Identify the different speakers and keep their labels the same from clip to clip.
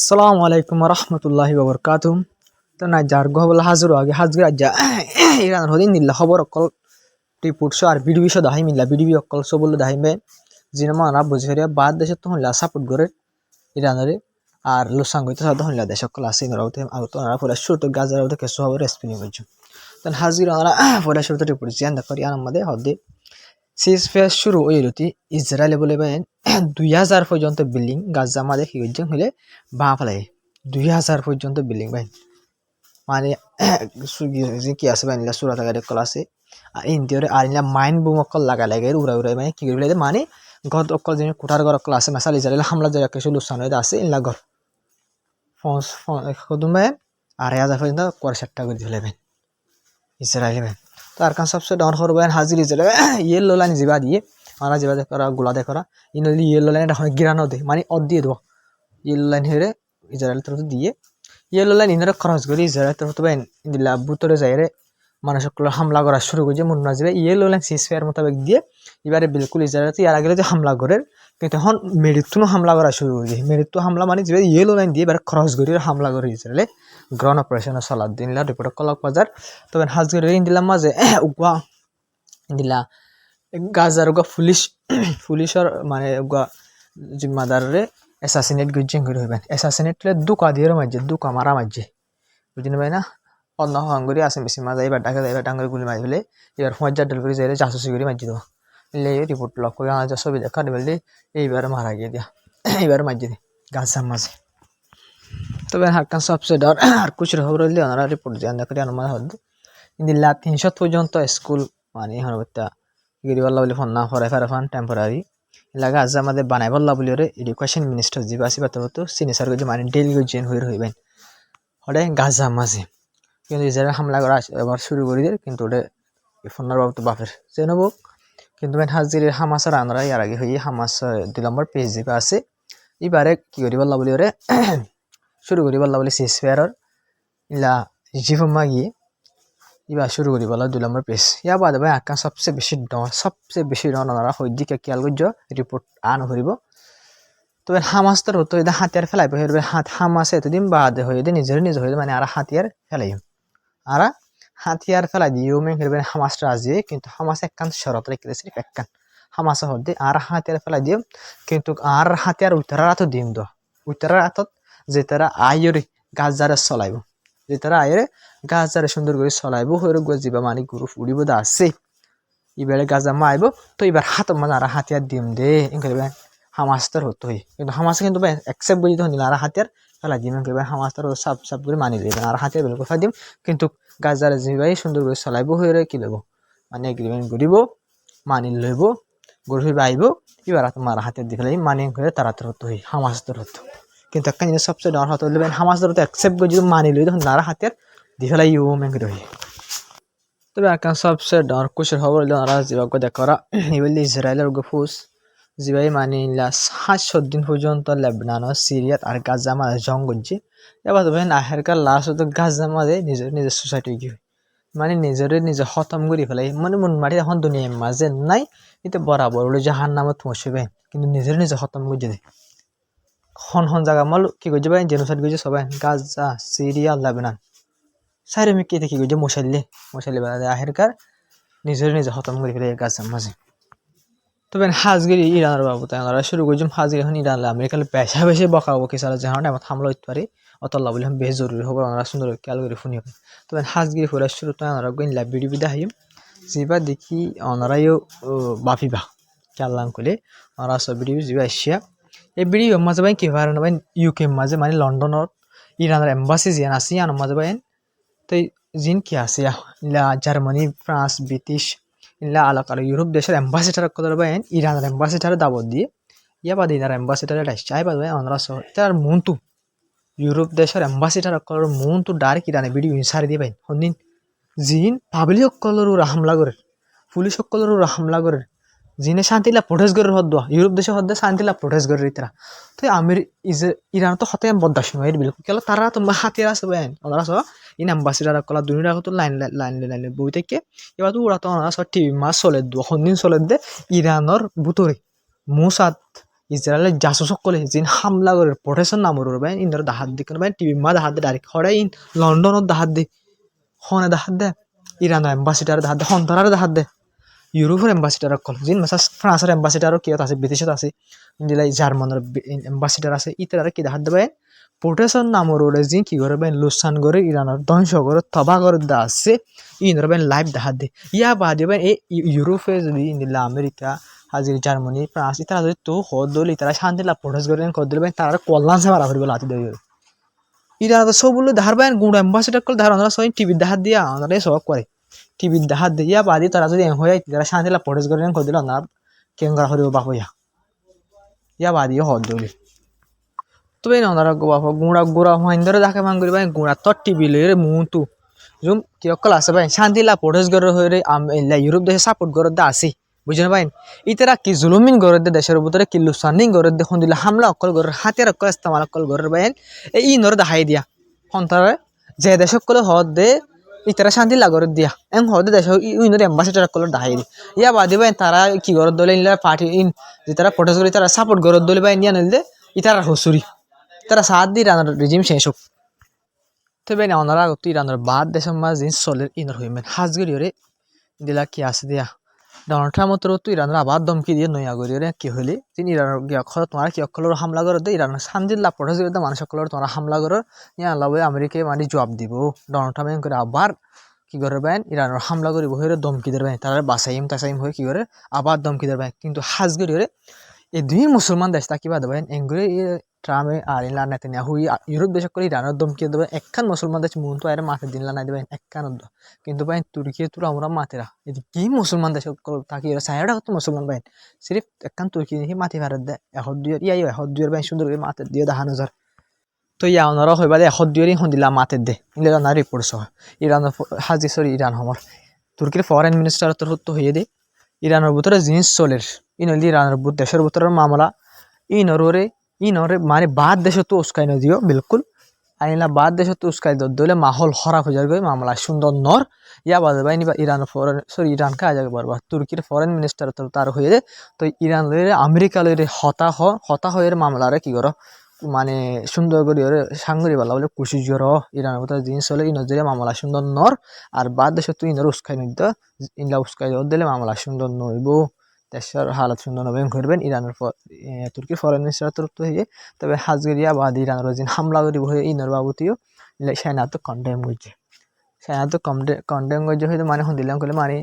Speaker 1: আসসালামু আলাইকুম রহমতুল্লাহি বাবরকাতুম। তো না যার গহবল হাজর আগে হাজর আজ্জা ইরান হদিন নিল্লা খবর অকল রিপোর্ট আর ভিডিও বিষয় দাহাই মিল্লা ভিডিও অকল সব বলে দাহাই মে যিনি মানা বুঝে ফেরিয়া বাদ দেশে তো হইলা সাপোর্ট করে ইরানের আর লোসাঙ্গইতে সাথে হইলা দেশ অকল আছে ইনরাউতে আগত না পরে শুরুতে গাজার আউতে কেসো হবে রেসপিনি বুঝছো তখন হাজির আমরা পরে শুরুতে রিপোর্ট জিয়ান দা করি আমাদের হদে সিজ ফেস শুরু হইলতি ইসরায়েল বলে বাইন 2000 পর্যন্ত বিল্ডিং গাজা মাঝে কি হইছে হইলে বা ফেলাই 2000 পর্যন্ত বিল্ডিং ভাই মানে কি আছে ভাই নিলা সুরাত আগে কল আছে আর ইন্ডিয়ারে আর নিলা মাইন বুম অকল লাগা লাগে উড়া উড়া মানে কি কইলে মানে গত অকল যে কোঠার ঘর অকল আছে মাসাল ইসরায়েল হামলা যায় কিছু লুসান হইতে আছে ইনলা ঘর ফোন কদম ভাই আর 1000 পর্যন্ত কোয়ার সেটটা করে দিলে ভাই ইসরায়েল ভাই তার কারণ সবচেয়ে ডর খবর ভাই হাজির ইসরায়েল ইয়েলো লাইন জিবা দিয়ে মারা জিবা করা গোলা দেখরা ইনলি ইয়েলো লাইন এটা গিরানো দে মানে অদ দিয়ে দেবো ইয়েলো লাইন হেরে ইসরায়েল তরফ দিয়ে ইয়েলো লাইন ইনারা খরচ করি ইসরায়েল তরফ ভাই ইন্দিলা বুতরে যাইরে মানুষ হামলা করা শুরু করছে মুন্না যাবে ইয়েলো লাইন সিসফেয়ার মোতাবেক দিয়ে এবারে বিলকুল ইসরায়েল ইয়ার আগে যে হামলা করে কিন্তু এখন মেরিতুনো হামলা করা শুরু করছে মেরিতু হামলা মানে যে ইয়েলো লাইন দিয়ে এবার খরচ করি হামলা করে ইসরায়েলে গ্রাউন্ড অপারেশন সালাদ দিনলা রিপোর্ট কলক বাজার তবে হাজগরে ইন্দিলা মাঝে উগা ইন্দিলা গাজার উগা পুলিশের মানে উগা জিম্মাদারে অ্যাসাসিনেট গজিং করে হইবেন অ্যাসাসিনেটলে দুকা দিয়ে মাঝে দুকা মারা মাঝে বুঝিনি ভাই না অন্য হঙ্গরি আছে বেশি মাঝে এবার ডাকা এবার ডাঙ্গরি গুলি মারি ফেলে এবার ফজার ডেল করে যাইলে জাসুসি করে মাঝি দেবো লে রিপোর্ট লক করে আনা ছবি দেখা দেবে এইবার মারা গিয়ে দিয়া এইবার মাঝি দে গাজার মাঝে তবে হাক্কান সবচেয়ে ডর আর কুচুর খবর হইলে ওনারা রিপোর্ট দিয়ে আনা করে অনুমান হদ ইন্দিল্লা 300 পর্যন্ত স্কুল মানে হনবত্তা গিরিবাল্লা বলে ফোন না ফরাই ফারাফান টেম্পোরারি লাগা আজ আমাদের বানাই বল্লা বলি ওরে এডুকেশন মিনিস্টার জিবা আসি বাতো তো সিনিয়র গজি মানে ডেলি গজিন হয়ে রইবেন হরে গাজা মাঝে কিন্তু ইসরায়েল হামলা করা এবার শুরু করে দিয়ে কিন্তু ওটা ফোনার বাবু তো বাপের যে নেব কিন্তু মেন হাজির হামাসের আনরা ইয়ার আগে হয়ে হামাস 2 নম্বর পেজ জিবা আছে এবারে কি করি বল্লা বলি ওরে শুরু করি বল্লা বলি সিসফেয়ারর ইলা জিফমা গিয়ে এবার শুরু করি বলা 2 নম্বর পেজ ইয়া বাদে ভাই আকা সবচেয়ে বেশি ডর ওনারা হইদিকে খেয়াল করছ রিপোর্ট আন করিব তবে হামাস তো হতো এটা হাতিয়ার ফেলাইব হইবে হামাসে এতদিন বাদে হইবে নিজের হইবে মানে আর হাতিয়ার ফেলাই আর হাতিয়ার ফেলাই দিও মেন হইবে হামাস রাজি কিন্তু হামাস একখান শরত রেখেছে একখান হামাস হদে আর হাতিয়ার ফেলাই দিও কিন্তু আর হাতিয়ার উত্তরা রাত দিম দ উত্তরা রাত যে তারা আইরে গাজারে চলাইব যে তারা আইরে গাজারে সুন্দর করে চলাইব হইরে গজিবা মানে গুরু ফুড়িব দা আছে এবারে গাজা মাইব তো এবার হাত মানে আর হাতিয়ার দিম দে ইনকরিবে হামাস তার হতো কিন্তু হামাস কিন্তু একসেপ্ট করে দিতে হইল আর হাতিয়ার ফেলা দিম ইনকরিবে হামাস তার সাপ করে মানি দিবেন আর হাতিয়ার বিলকুল ফেলা দিম কিন্তু গাজারে জিবাই সুন্দর করে চলাইব হইরে কি লব মানে এগ্রিমেন্ট করিব মানি লইব গরু হইবে আইব এবার তোমার হাতিয়ার দি ফেলাই মানি করে তারা তার হতো হামাস তার হতো কিন্তু একটা জিনিস সবচেয়ে ডর হতো হইলে হামাস তার তো একসেপ্ট করে যদি মানি লই তখন আর হাতিয়ার দি ফেলাই ইউ মেন করে তবে আকান সবচেয়ে ডর কুশের খবর হইল ওরা জিবাকে দেখা এবার ইসরায়েলের ফৌজ জিবাই মানে 7 দিন পর্যন্ত লেবনান সিরিয়াত আর গাজা মাঝে জং করছে এবার তবে আহেরকার লাস্ট হতো গাজা মাঝে নিজের সোসাইটি গিয়ে মানে নিজে খতম করে ফেলাই মানে মন মাটি এখন দুনিয়ার মাঝে নাই কিন্তু বরাবর ওই জাহান নামত পৌঁছবে কিন্তু নিজে খতম করে দেয় খন জায়গা মাল কি করছে ভাই জেনোসাইড করছে সবাই গাজা সিরিয়া লেবনান সাইরে আমি কি দেখি যে মশাইলে বেড়া আহেরকার নিজে খতম করে ফেলে গাজার মাঝে তবে হাজগিরি ইরানের বাবু তাই আমরা শুরু করছিলাম হাজগিরি এখন ইরান আমেরিকার বেশি বকাবকি সারা জাহান এমন হামলা হইতে পারে অতল্লা বলে বেশ জরুরি হবে আমরা সুন্দর খেয়াল করে শুনি হবে তবে হাজগিরি ফুরা শুরু তো আমরা গইলা বিড়ি হাইম যেবা দেখি অনারাইও বাফিবা খেয়াল করে আমরা সব বিড়ি যাবা এশিয়া এই বিড়ি মাঝে ভাই কি পারে না ভাই ইউকে মাঝে মানে লন্ডনের ইরানের এম্বাসি জিয়ান আছে ইয়ান মাঝে ভাই তো জিন কি আছে ইলা জার্মানি ফ্রান্স ব্রিটিশ ইলা আলাকার ইউরোপ দেশের এম্বাসিডার কথা ভাই ইরানের এম্বাসিডারে দাবত দিয়ে ইয়া বাদ ইনার এম্বাসিডারে চাই বাদ ভাই আমরা তার মনটু ইউরোপ দেশের এম্বাসিডার কলর মনটু ডাইরেক্ট ইরানে ভিডিও সারি দিয়ে ভাই হন্দিন জিন পাবলিক কলর হামলা করে পুলিশ কলর হামলা করে জিনে শান্তিলা প্রোটেস্ট করে হদ ইউরোপ দেশে হদ শান্তিলা প্রোটেস্ট করে তারা তো আমির ইরান তো হতে বদাস নয় বিলকুল কেন তারা তো হাতিয়ার আছে ভাই ওনারা সব ইন এম্বাসিডার কলা দুই টাকা তো লাইন বই থেকে এবার তো ওরা তো ওনারা সব টিভি মাছ চলে দু দিন চলে দে ইরানের বুতরে মুসাদ ইসরায়েলের জাসুস সকলে যিন হামলা করে প্রোটেকশন নামর বাইন ইন্দর দাহাত দি কোন বাইন টিভি মা দাহাত দে ডাইরেক্ট হড়াই ইন লন্ডনত দাহাত দি হনে দাহাত দে ইরান এম্বাসিডার দাহাত দে হন্তরার দাহাত দে ইউরোপের এম্বাসিডার কল যিন মাসা ফ্রান্সের এম্বাসিডারও কিয়ত আছে বিদেশত আছে ইন্ডিয়ায় জার্মানের এম্বাসিডার আছে ইতারা কি দাহাত দে বাইন প্রোটেকশন নামর যিন কি করে বাইন লুসান করে ইরানের ধ্বংস করে তবা করে দা আছে ইনর বাইন লাইভ দাহাত দে ইয়া বাদে বাইন এই ইউরোপে যদি ইন্ডিয়া আমেরিকা হাজির জার্মানি ফ্রান্স ইতারা যদি তো হদ দলি তারা শান্তি লাভ প্রোটেস্ট করে কর দিলে বাইন তারা কল্যাণ সে মারা করিব লাতি দেবে ইরান তো সব বলে ধার বাইন গুড় এম্বাসিডার কল ধার আমরা সবাই টিভির দাহাত দিয়া আমরা সব করে টিভির দাহাত দিয়া বাদি তারা যদি হয়ে তারা শান্তি লাভ প্রোটেস্ট করে কর দিলে না কেঙ্গারা করিব বাপ ইয়া বাদিও হদ দলি তবে ওনারা বাপ গুড়া গুড়া মহেন্দ্র দেখে মান করি ভাই গুড়া তোর টিভি লই মুহূর্ত জুম কি অকল আছে ভাই শান্তি লাভ প্রোটেস্ট করে হয়ে ইউরোপ দেশে সাপোর্ট করে দা আসি বুঝলেন ভাই ইতারা কি জুলুমিন করে দে দেশের ভিতরে কি লুসানিং করে দে দিলে হামলা অকল করে হাতিয়ার অকল ইস্তেমাল অকল করে ভাই এই নর দেখাই দিয়া সন্তারে যে দেশ অকল হদ দে ইতারা শান্তি লাগরে দিয়া এম হদ দেশ ইউনিয়ন এম্বাসিডার অকল দেখাই দি ইয়া বাদে ভাই তারা কি করে দলে ইনলা পার্টি ইন যে তারা প্রোটেস্ট করে তারা সাপোর্ট করে দলে ভাই নিয়া নিলে ইতারা হসুরি তারা সাথ দি ইরানের রেজিম শেষ হোক তবে না ওনারা আগত ইরানের বাদ দেশের মাঝ জিনিস চলে ইনর হইমেন হাজগরি ওরে দিলা কি আছে দিয়া ডোনাল্ড ট্রাম্প তো ইরানের আবার দমকি দিয়ে নয়া করি রে কি হইলে তিনি ইরানের অক্ষর তোমার কি অক্ষর হামলা করে দে ইরানের শান্তি লাভ প্রোটেস্ট করে মানুষ অক্ষর তোমার হামলা করো ইয়া আল্লাহ আমেরিকায় মানে জবাব দিব ডোনাল্ড ট্রাম্প করে আবার কি করে বেন ইরানের হামলা করিব হয়ে দমকি দেবেন তারা বাসাইম তাসাইম হয়ে কি করে আবার দমকি দেবেন কিন্তু হাজগরি ওরে এই দুই মুসলমান দেশ তাকিবা দেবেন এঙ্গুরে ট্রামে আর ইলা নেতানিয়াহু ইউরোপ দেশ করে ইরানের দমকি দেবে একখান মুসলমান দেশ মন তো আরে মাথা দিনলা নাই দেবেন একখান কিন্তু ভাই তুর্কি তোর আমরা মাতেরা এই কি মুসলমান দেশ তাকি সাইডা কত মুসলমান ভাই সিরিফ একখান তুর্কি দেখি মাথি ভারত দে এখন দুই ইয়াই এখন দুই ভাই সুন্দর করে মাথা দিয়ে দেখানো যার তো ইয়া ওনারা হইবা দে এখন দুই হন্দিলা মাথে দে ইন্ডিয়া না রিপোর্ট সহ ইরান হাজি সরি ইরান হমর তুর্কির ফরেন মিনিস্টার তোর তো হইয়ে দে ইরানের ভিতরে জিনিস চলের ইনলি ইরানের দেশের ভিতরে মামলা ইনরে মানে বাদ দেশে তো উস্কাই নদিও বিলকুল আইলা বাদ দেশে তো উস্কাই দলে মাহল খারাপ হয়ে যাবে মামলা সুন্দর নর ইয়া বাদে বাইনি বা ইরান ফরেন সরি ইরান কা যাবে বারবার তুর্কির ফরেন মিনিস্টার তো তার হয়ে দে তো ইরান লইরে আমেরিকা লইরে হতা হয়ে মামলারে কি করো মানে সুন্দর করে সাংগরি বলা বলে কুশি জ্বর ইরানের ভিতরে জিনিস হলে ই নজরে মামলা সুন্দর নর আর বাদ দেশে তুই ইনর উস্কাই নিত ইনলা উস্কাই দিলে মামলা সুন্দর নইব দেশের হালত সুন্দর নবেন করবেন ইরানের তুর্কির ফরেন মিনিস্টার তরফ হয়ে তবে হাজগরিয়া বাদ ইরানের যে হামলা করিব হয়ে ইনর বাবুতিও সেনা তো কন্ডেম করছে সেনা তো কন্ডেম করছে হয়তো মানে দিলাম করলে মানে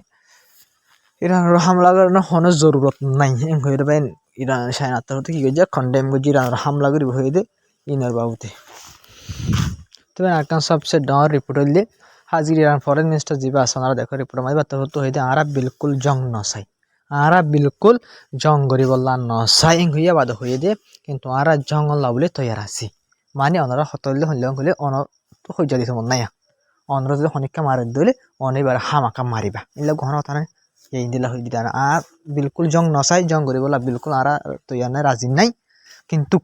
Speaker 1: ইরানের হামলা করার কোনো জরুরত নাই হয়ে দেবেন ইরান সেনা তরফ কি করছে কন্ডেম করছে ইরানের হামলা করিব হয়ে দে ইনর বাবুতে তবে আরকান সবচেয়ে ডর রিপোর্ট হইলে হাজির ইরান ফরেন মিনিস্টার জিবা আসনারা দেখো রিপোর্ট মাঝে তরফ হয়ে দে আরা বিলকুল জং নসাই আরা বিলকুল জং গরি বললা নসাই হইয়া বাদ হয়ে দে কিন্তু আরা জঙ্গল বলে তৈয়ার আছি মানে ওনারা হতলে হইলে হলে অন তো হইয়া দিতে মন নাই অনরা যদি হনিকা মারে দিলে অনেবার হামাকা মারিবা এগুলো ঘন কথা নাই এই দিলা হয়ে দিলা আর বিলকুল জং নসাই জং গরি বলা বিলকুল আরা তৈয়ার নাই রাজি নাই কিন্তু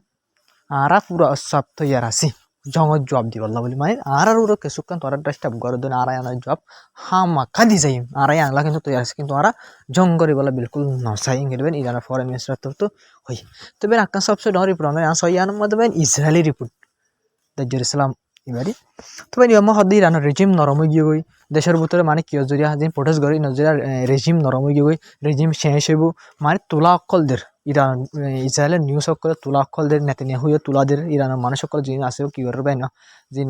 Speaker 1: আরা পুরা সব তৈয়ার আছি জঙ্গল জবাব দি বললা বলি মানে আর ওরা কিছুক্ষণ তোরা ড্রেসটা গড়ে দেন আড়াই আনার জব হামাকা দি যাই আড়াই আনলা কিন্তু তৈরি আছে কিন্তু আরা জঙ্গরি বলা বিলকুল নসাই গেবেন ইরানের ফরেন মিনিস্টার তো হই তবে আকান সবচেয়ে ডর রিপোর্ট আমরা সইয়ানের মধ্যে ইসরায়েলি রিপোর্ট দাজ্জুর ইসলাম ইবারি তবে নিয়ম হদি ইরানের রেজিম নরম হয়ে গিয়ে দেশের ভিতরে মানে কিয় জরিয়া হাজিন প্রোটেস্ট করি নজরিয়া রেজিম নরম হয়ে গিয়ে রেজিম শেষ হইব মানে তোলা অকলদের ইরান ইসরায়েলের নিউজ সকলে তোলা অকলদের নেতানিয়াহু হইয়া তোলাদের ইরানের মানুষ সকল যিনি আছে কি করবে না যিন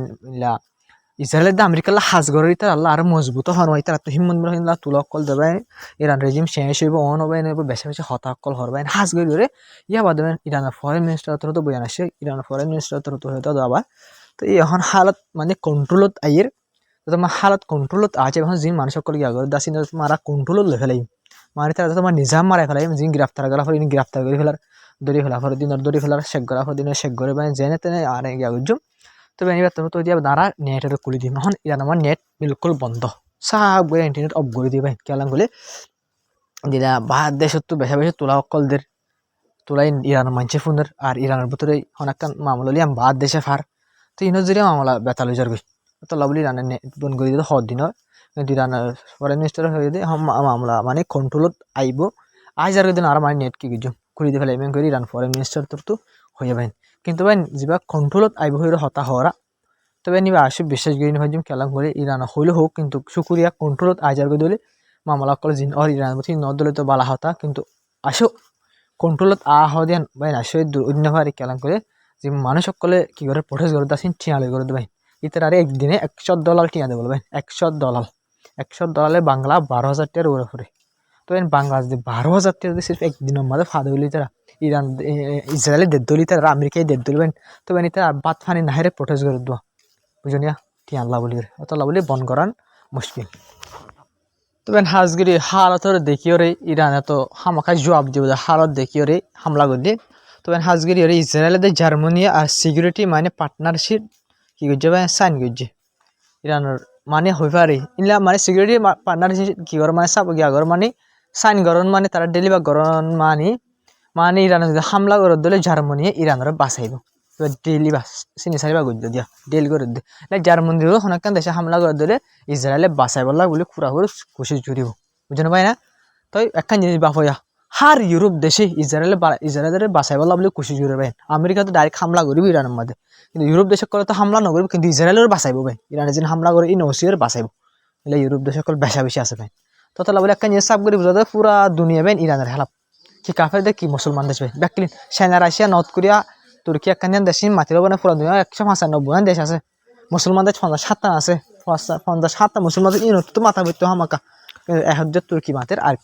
Speaker 1: ইসরায়েলের আমেরিকার হাজগরের তার আল্লাহ আরো মজবুত হন তার তো হিম্মত তোলা অকল দেবে ইরান রেজিম শেষ হইব অন হবে নেব বেশি বেশি হতা অকল হরবে হাজগরি ধরে ইয়া বাদ ইরানের ফরেন মিনিস্টার তো বয়ান আসে ইরানের ফরেন মিনিস্টার তো হয়তো আবার তো এখন হালত মানে কন্ট্রোলত আইয়ের তোমার হালত কন্ট্রোলত আছে এখন যিনি মানুষ সকল গিয়া করে দাসিন মারা কন্ট্রোলত লে ফেলাই মানে তারা তোমার নিজাম মারা ফেলাই যিনি গ্রেফতার করা ফলে গ্রেফতার করে ফেলার দড়ি ফেলা ফলে দিনের দড়ি ফেলার শেখ করা ফলে দিনের শেখ করে মানে জেনে তেনে আর গিয়া গুজম তবে এবার তো দিয়া দ্বারা নেটের খুলি দিম এখন ইরান আমার নেট বিলকুল বন্ধ সব ইন্টারনেট অফ করে দিবে কেলাম বলে যেটা বাহার দেশত তো বেশা বেশি তোলা অকলদের তোলাই ইরানের মানছে ফোনের আর ইরানের ভিতরে অনেকখান মামলা লিয়াম বাহার দেশে ফার তো ইনো যদি মামলা বেতাল হয়ে যাবে তো লাভলি ইরানের নেট বন্ধ করে দিতে হদ দিন কিন্তু ইরানের ফরেন মিনিস্টার হয়ে দিয়ে মামলা মানে কন্ট্রোলত আইব আজ আর দিন আর মানে নেট কি কিছু কৰি দি পেলাই ইমান কৰি ইৰাণ ফৰেন মিনিষ্টাৰটো হৈ যাবেন কিন্তু বাইন যিবা কণ্ট্ৰলত আহিব হৈ হতা হৰা তবে নিবা আসে বিশ্বাস করি নহয় যে কেলাম করে ইরান হইলে হোক কিন্তু সুকুরিয়া কন্ট্রোলত আজার করে দিলে মামলা কল জিন আর ইরান বতি নদলে তো বালা হতা কিন্তু আসো কন্ট্রোলত হদিয়ান বাইন আসে অন্যভাবে কেলাম করে যে মানুষ সকলে কি করে প্রটেস্ট করে দাসিন ঠিয়ালে করে দেবেন ইতার আরে একদিনে $100 টিয়া দেবো ভাই $100 বাংলা 12,000 টাকার উপরে তো বাংলাদেশ 12,000 টাকা সির্ফ একদিনের মধ্যে ফাঁদে হলি তারা ইরান ইসরায়েলের দেড় দলি তারা আমেরিকায় দেড় দলিবেন তো তারা বাদ ফানি নাহেরে প্রটেস্ট করে দেওয়া বুঝনিয়া টিয়া আল্লাহ বলি অতল্লাহ বলি বন করান মুশকিল তবে হাজগিরি হালতরে দেখিও রে ইরান এত হামাখাই জবাব দিব হালত দেখিও রে হামলা করলে তবে হাজগিরি রে ইসরায়েলের জার্মানি আর সিকিউরিটি মানে পার্টনারশিপ কি করছে ভাই সাইন করছে ইরানের মানে হয়ে পারে ইনলা মানে সিকিউরিটি পার্টনারশিপ কি করে মানে সাব গিয়া করে মানে সাইন গরন মানে তারা ডেলিভার গরন মানে ইরানের যদি হামলা করে দিলে জার্মানি ইরানের বাঁচাইব ডেলি বাস চিনি চারিবা গদ্য দিয়া ডেলি করে দিয়ে জার্মানিরও অনেকক্ষণ দেশে হামলা করে দিলে ইসরায়েলে বাঁচাই বললা বলে পুরা করে খুশি জুড়িব বুঝতে পাই না তো একখান জিনিস বাপয়া হার ইউরোপ দেশে ইসরায়েলের বাঁচাই বললা বলে খুশি জুড়ে পাই আমেরিকা তো ডাইরেক্ট হামলা করবি ইরানের মধ্যে কিন্তু ইউরোপ দেশে করে তো হামলা নকরব কিন্তু ইসরায়েলের বাঁচাইব ভাই ইরানের যেন হামলা করে ই নসিয়ের বাঁচাইব এলে ইউরোপ দেশে সকল বেশা বেশি আছে ভাই ততলা বলে একখান জিনিস সাপ করে বুঝাতে পুরা দুনিয়া বেন ইরানের হেলাপ কি কাফের দেখ কি মুসলমান দেশ ভাই ব্যাকলিন চাইনা রাশিয়া নর্থ কোরিয়া তুর্কি একখান দেশ মাতিল মানে পুরা দুনিয়া 195 দেশ আছে মুসলমানদের 57টা আছে 57টা মুসলমানদের ইনত তো মাথা বইতো হামাকা এখন তুর্কি মাতের আর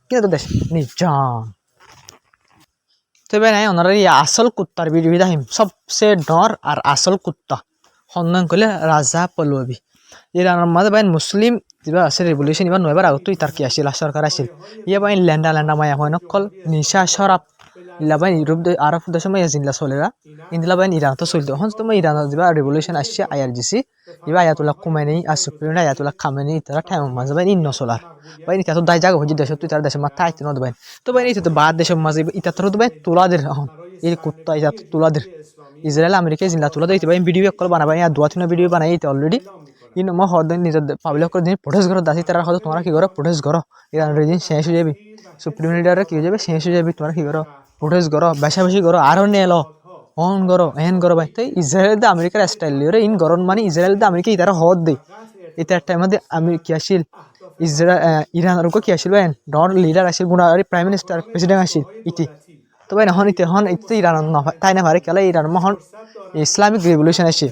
Speaker 1: কিন্তু দেশ নিজান তবে নাই ওনারা আসল কুত্তার ভিডিও দেখিম সবচেয়ে ডর আর আসল কুত্তা সন্ধান করলে রাজা পলবি ইরানের মাঝে বাইন মুসলিম যা আছে রেভলিউশন এবার নয়বার আগত তার কি আসছিল সরকার আসছিল ইয়ে বাইন ল্যান্ডা মায়া হয় নকল নিশা শরাব ইলা বাইন ইউরোপ আরব দেশ মায়া জিনলা চলেরা ইন্দিলা বাইন ইরান তো চলতো হন তোমার ইরানের যা রেভলিউশন আসছে আইআরজিসি এবার আয়াতুল্লাহ কুমাইনি আর সুপ্রিম আয়াতুল্লাহ খামেনি তারা টাইম মাঝে বাইন ইন্ন চলার বাইন ইতা তো দায় জায়গা হচ্ছে দেশ তুই তার দেশের মাথা আইতে নদ বাইন তো বাইন এই তো বাদ দেশের মাঝে ইতা তোর তো বাইন তোলাদের এখন এই কুত্তা ইতা তোলাদের ইসরায়েল আমেরিকা জিনলা তোলা দিতে বাইন ভিডিও কল বানাবাই আর দুয়া তিনটা ভিডিও বানাই অলরেডি কিন্তু মই সদায় নিজৰ পাব্লিক করে দিন প্রটেস্ট করো দাসি তারা হয়তো তোমরা কি করো প্রটেস্ট করো ইরানের দিন শেষ হয়ে যাবি সুপ্রিম লিডারে কি হয়ে যাবে শেষ হয়ে যাবি তোমরা কি করো প্রটেস্ট করো বেশি করো আরো নিয়ে এলো অন করো এন করো ভাই তাই ইসরায়েল দা আমেরিকার স্টাইল লিওরে ইন গরম মানে ইসরায়েল দা আমেরিকা ইতারা হদ দেই ইতার টাইমে আমি কি আসিল ইরানের কি আসিল ভাই ডর লিডার আসিল গুণা প্রাইম মিনিস্টার প্রেসিডেন্ট আসিল ইতি তো ভাই হন ইতে ইরান তাই না পারে কেলা ইরান মহন ইসলামিক রেভলিউশন আসছে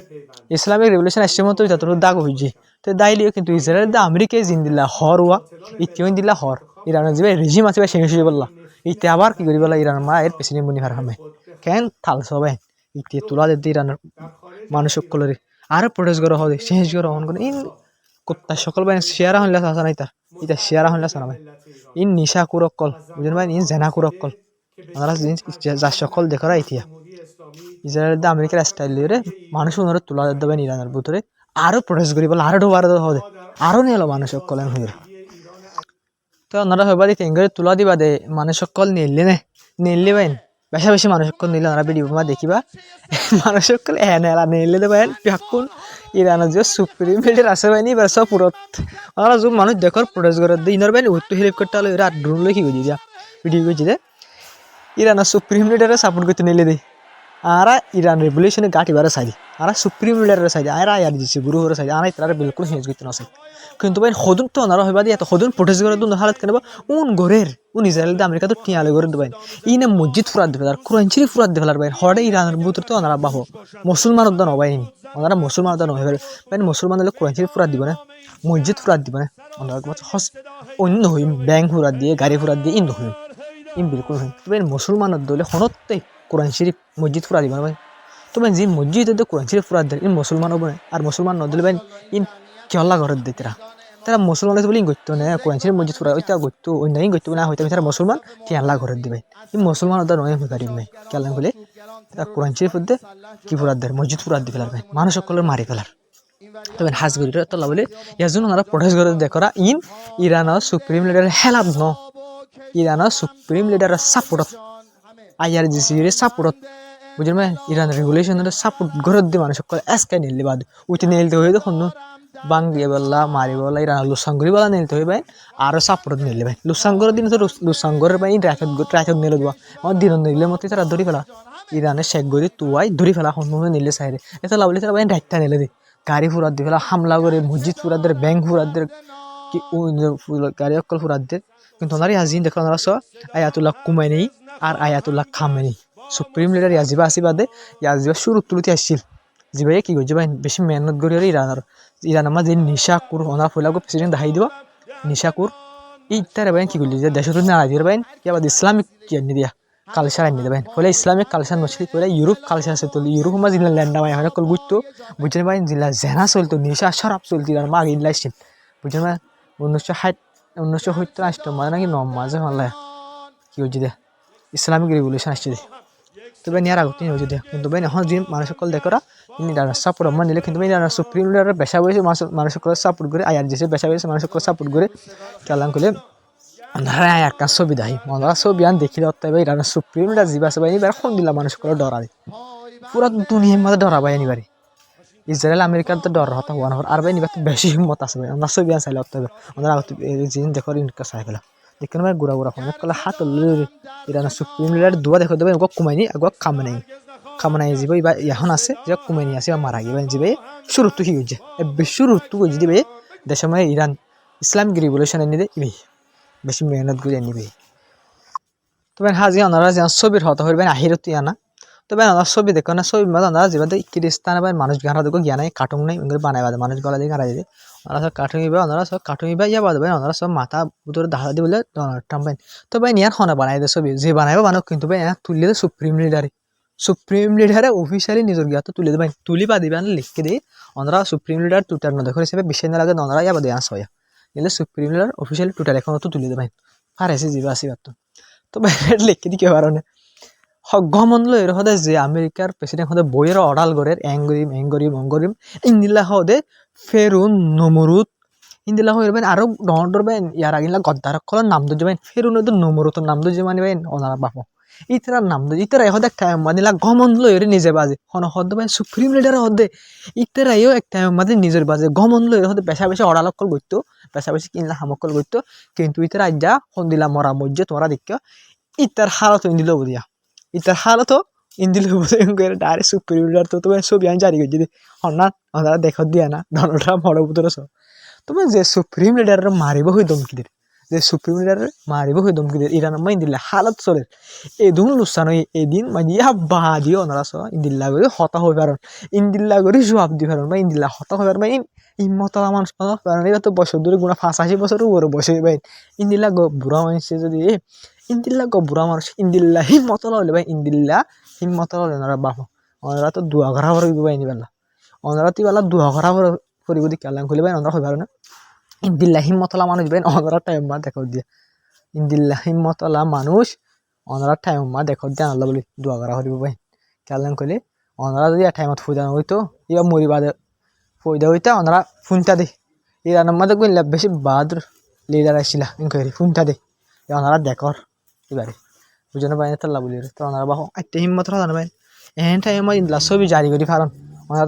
Speaker 1: ইসলামিক রেভলিউশন আসছে মতো এটা তোর দাগ হয়েছে তো দাইলিও কিন্তু ইসরায়েল দা আমেরিকায় জিন দিলা হর ওয়া ইতিও দিলা হর ইরানের যে রেজিম আছে শেষ হয়ে বললা ইতে আবার কি করি বলা ইরান মা এর প্রেসিডেন্ট বনি হার হামে কেন থাল সবাই ইতে তোলা দিতে ইরানের মানুষ সকলের আরো প্রোটেস্ট করা হবে শেষ করে অন করে ইন কুত্তা সকল ভাই শেয়ারা হইলা আসা নাই তার এটা শেয়ারা হইলা আসা ভাই ইন নিশা কুরকল বুঝলেন ভাই ইন জেনা কুরকল ওনারা যা সকল দেখারা ইতিহা ইসরায়েল দা আমেরিকার স্টাইল লিয়ে মানুষ ওনারা তোলা দেবেন ইরানের ভিতরে আরো প্রোটেস্ট করি বলে আরো ডোবার হবে আরো নিয়ে এলো মানুষ সকল হয়ে তো ওনারা হইবা দিতে ইংরেজি তোলা দিবা দে মানুষ সকল নিলে বাইন বেশি মানুষ সকল নিলে ওনারা ভিডিও মা দেখিবা মানুষ সকল এলা নিলে দেবেন পিয়াকুন ইরানের যে সুপ্রিম লিডার আছে বাইনি এবার সব পুরত ওনারা যে মানুষ দেখর প্রোটেস্ট করে দিই ইনার বাইন উত্তর হেলিকপ্টার হলো এরা ড্রোন লই কি করছি ভিডিও করছি দে ইরানের সুপ্রিম লিডারে সাপোর্ট করতে নিলে দেই আর ইরান রেভলিউশনে গাঁটিবারে চাই আর সুপ্রিম লিডারের চাই আর আইআরজিসি গুরু হরে চাই আর তারা বিলকুল হেজ করতে না চাই কিন্তু ভাই সদন তো ওনারা হইবা দিয়ে এত সদন প্রোটেস্ট করে দুন হালত কেন উন ঘরের উন ইসরায়েল দা আমেরিকা তো টিয়ালে করে দেবেন ইনে মসজিদ ফুরাত দেবে আর কুরআনশরীফ ফুরাত দেবে ভাই হড়ে ইরানের ভিতর তো ওনারা বাহো মুসলমান উদ্যান হবাই ওনারা মুসলমান উদ্যান হয়ে ভাই মুসলমান হলে কুরআনশরীফ ফুরাত দিব না মসজিদ ফুরাত দিব না ওনারা অন্য হইম ব্যাংক ফুরাত দিয়ে গাড়ি ফুরাত দিয়ে ইন হইম ইন বিলকুল হইম ভাই মুসলমানের দলে হনতে কোরআন শরীফ মসজিদ ফুরা দিব না ভাই তো ভাই যে মসজিদ কোরআন শরীফ ফুরা দেয় ইন মুসলমান হবো না আর মুসলমান নদলে ভাই ইন কেলা ঘরের দেয় তারা মুসলমান বলে ইন করতো না কোরআন শরীফ মসজিদ ফুরা ওইটা করতো অন্য করতো না হয়তো তারা মুসলমান কেলা ঘরের দিবে ইন মুসলমান ওদের নয় হয়ে পারি ভাই কেলা বলে তারা কোরআন শরীফ দে কি ফুরা দেয় মসজিদ ফুরা দিয়ে ফেলার ভাই মানুষ সকলের মারি ফেলার তবে হাজগুড়ির তোলা বলে ইয়াজন ওনারা প্রটেস্ট করে দেখরা ইন ইরানের সুপ্রিম লিডার হেলাব ন ইরানের সুপ্রিম লিডারের সাপোর্ট আইআরজিসির সাপোর্ট বুঝলেন ভাই ইরান রেগুলেশনের সাপোর্ট ঘরের দিয়ে মানুষ সকল এসকে নিলে বাদ উঠে নিলতে হয়ে তখন বাঙ্গিয়ে বললা মারি বললা ইরান লুসাঙ্গরি বলা নিলতে হয়ে ভাই আরও সাপোর্ট নিলে ভাই লুসাঙ্গরের দিন তো লুসাঙ্গরের ভাই ট্রাফিক নিলে দেওয়া আমার দিন নিলে মতো তারা ধরি ফেলা ইরানের শেখ গরি তুয়াই ধরি ফেলা হনুমান নিলে সাইডে এটা লাভলি তারা ভাই ডাইটটা নিলে দি গাড়ি ফুরাত দিয়ে ফেলা হামলা করে মসজিদ ফুরাদের ব্যাংক ফুরাদের কি গাড়ি অকল ফুরাদের কিন্তু ওনারই আজিন দেখো ওনারা স আয়াতুল্লাহ কুমাইনি আর আয়াতুল্লাহ খামেনি সুপ্রিম লিডার ইয়াজিবা আসিবাদে ইয়াজিবা শুরু তুলতে আসছিল জিবাই কি করছে ভাই বেশি মেহনত করি ইরান আমার যে নিশাকুর ওনার ফলাগো প্রেসিডেন্ট দেখাই দিব নিশাকুর ইতারে ভাই কি করলি যে দেশত নাড়াই দিয়ে ভাই ইয়াবাদ ইসলামিক কি আনি দিয়া কালচার আনি দেবেন ফলে ইসলামিক কালচার নছিল ফলে ইউরোপ কালচার আছে তুলি ইউরোপ আমার জিলা ল্যান্ড নামাই হয় কল বুঝতো বুঝছেন ভাই জিলা জেনা চলতো নিশা শরাব চলতি আর মা আগিন লাইছিল বুঝছেন ভাই 1970 মানে নাকি মাঝে মানলায় কি হচ্ছে দে ইসলামিক রেগুলেশন আসছে দে তো ভাই নিয়ার আগত হয়েছে দে কিন্তু ভাই এখন যে মানুষ সকল দেখরা তিনি সাপোর্ট আমার নিলে কিন্তু ভাই সুপ্রিম লিডারের বেসা বয়সে মানুষ সকল সাপোর্ট করে আয়ার যেসে বেসা বয়সে মানুষ সকল সাপোর্ট করে কালাম করলে আন্ধারা আয়ার কাজ ছবি দাহি মন্দারা ছবি আন দেখিলে অত্যাই ভাই ইরানের সুপ্রিম লিডার জিবা আছে ভাই এবার ফোন দিলা মানুষ সকল ডরারে পুরা দুনিয়ার মধ্যে ডরা ভাই আনিবারে ইসরায়েল আমেরিকার তো ডর হতা হওয়া আর ভাই নিবার বেশি হিম্মত আছে ভাই আমরা ছবি আন চাইলে অত্যাই আমরা আগত জিন দেখর ইনকা চাই ফেলা দেখেন ভাই গুড়া ফোন কলে হাত ইরানের সুপ্রিম লিডার দুয়া দেখো দেবে এগুলো কমাইনি এগুলো খামানাই যাবে বা এখন আছে যে কমাইনি আছে বা মারা গিয়ে যাবে শুরুত্ব কি করছে শুরুত্ব করছে দিবে দেশের মানে ইরান ইসলামিক রেগুলেশন এনে দেবে বেশি মেহনত করে নিবে তবে হাজি ওনারা যে ছবির হতা হইবেন আহিরতি আনা তবে ওনার ছবি দেখো না ছবি মানে ওনারা যেভাবে কিরিস্তান বা মানুষ গানা দেখো জ্ঞান নাই কার্টুন নাই ওগুলো বানাই বাদে মানুষ গলা দিয়ে গাড়া দিয়ে ওনারা সব কার্টুন ইবা ওনারা সব কার্টুন ইবা ইয়া বাদে ওনারা সব মাথা ভিতরে দেখা দিয়ে বলে ডোনাল্ড ট্রাম্প বাইন তো ভাই নিয়ার হনে বানাই দে ছবি যে বানাইবা বানাও কিন্তু ভাই তুললে দে সুপ্রিম লিডারে অফিসিয়ালি নিজের জ্ঞাত তুলে দেবেন তুলি বা দিবেন লিখকে দিয়ে ওনারা সুপ্রিম লিডার টুইটার না দেখো হিসেবে বিশ্বের না লাগে ওনারা ইয়া বাদে আস হয় নিলে সুপ্রিম লিডার অফিসিয়ালি টুইটার এখন তো তুলে দেবেন আর এসে যাবে আসি তো ভাই লিখকে দিয়ে কেউ পারো না গমন লই হদে যে আমেরিকার প্রেসিডেন্ট হদে বইয়ের অডাল গরের অঙ্গরিম ইন্দিল্লা হদে ফেরুন নমরুদ ইন্দিল্লা হইবেন আরো ডরবেন ইয়ার আগিলা গদ্দার কলার নাম দুজবেন ফেরুন নমরুদের নাম দুজে মানিবেন ওনার বাপ ইতার নাম দুজ ইতারা হদে একটা মানিলা গমন লই নিজে বাজে হন হদে ভাই সুপ্রিম লিডার হদে ইতারাইও একটা মাঝে নিজের বাজে গমন লই হদে বেশা বেশি অডাল কল করতো বেশা বেশি কিনলা হামকল করতো কিন্তু ইতারা আজ্ঞা হন্দিলা মরা মজ্জে তোমরা দেখ ইতার হালত ইন্দিল দিয়া ইতার হালত ইন্দিল ডাইরেক্ট সুপ্রিম লিডার তো তোমার ছবি আমি জারি করছি হন্না ওনারা দেখত দিয়া না ডোনাল্ড ট্রাম্প হড় ভিতরে তোমার যে সুপ্রিম লিডারের মারিব হই দমকিদের যে সুপ্রিম লিডারের মারিব হই দমকিদের ইরান মা ইন্দিল্লা হালত চলে এদিন লুসান এদিন মানে ইয়া বাদিও ওনারা স ইন্দিল্লা করে হতা হয়ে পারেন ইন্দিল্লা করে জবাব দি পারেন বা ইন্দিল্লা হতা হয়ে পারেন ইমতলা মানুষ পারেন এবার তো বছর ধরে গুণা 85 বছরের উপরে বসে ভাই ইন্দিল্লা বুড়া মানুষে যদি ইন্দিল্লা বুড়া মানুষ ইন্দিল্লা হিম্মতলা হলে ভাই ইন্দিল্লা হিম্মতলা হলে ওনারা বাপ ওনারা তো দুয়া ঘরা ভরে ভাই নিবেলা ওনারা তো বেলা দুয়া ঘরা ভরে করিব দি কেলাম খুলে ভাই ওনারা হয়ে পারে না ইন্দিল্লা হিম্মতলা মানুষ ভাই ওনারা টাইম মা দেখো দিয়ে ইন্দিল্লা হিম্মতলা মানুষ ওনারা টাইম মা দেখো দিয়ে আল্লাহ বলি দুয়া ঘরা ভরিব ভাই কেলাম খুলে ওনারা যদি টাইমত ফুদানো হইতো ইয়া মরি বাদে ফয়দা হইতা ওনারা ফুনটা দে ইরানের মধ্যে কইলা বেশি বাহাদুর লিডার আসছিলা ইনকোয়ারি ফুনটা দে ওনারা দেখর এবারে বুঝানো পাই না তাল্লা বলি তো ওনারা বাহ একটা হিম্মত জানো ভাই এহেন টাইম ইন্দলা ছবি জারি করি ফারন ওনারা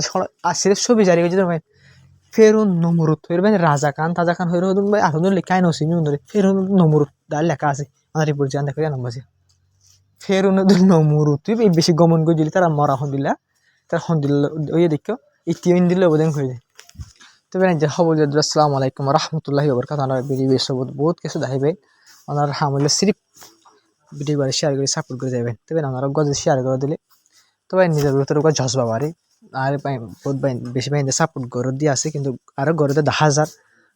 Speaker 1: সিরিফ ছবি জারি করছি ভাই ফেরুন নমরুদ হয়ে ভাই রাজা খান তাজা খান হয়ে হদুন ভাই আর লেখাই নসিনি ধরে ফেরুন নমরুদ তার লেখা আছে আমার রিপোর্ট জান দেখো জানাম বাজে ফেরুন নমরুদ তুই বেশি গমন করে দিলি তারা মরা হন দিলা তার হন দিল ওই দেখো ইতিও ইন দিলে বোধন হয়ে যায় তবে যে খবর আসসালামু আলাইকুম রহমতুল্লাহি ওবরকাত ওনার ভিডিও বহুত কিছু দেখাইবে ওনার হামলে সিরিফ ভিডিও বারে শেয়ার করে সাপোর্ট করে যাবেন তবে ওনারা গজে শেয়ার করে দিলে তবে নিজের ভিতরে জজবা বাড়ে আর বহুত বেশি বাইন্দে সাপোর্ট গড় দিয়ে আছে কিন্তু আরো গড়তে 10,000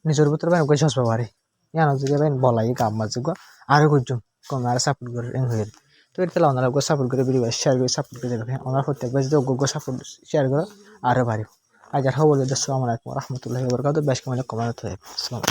Speaker 1: নিজের ভিতরে বাইন জজবা বাড়ে ইয়ানো যদি বাইন বলাই কাম মাঝে গো আরো গুজুম কম আর সাপোর্ট করে হয়ে তো এটা ওনারা সাপোর্ট করে ভিডিও শেয়ার করে সাপোর্ট করে যাবে ওনার প্রত্যেকবার যদি সাপোর্ট শেয়ার করো আরো বাড়িব আজ আর খবর আসসালামু আলাইকুম রহমতুল্লাহি ওয়া বারাকাতুহু বেশ কমেন্ট কমেন্ট হয় আসসালামু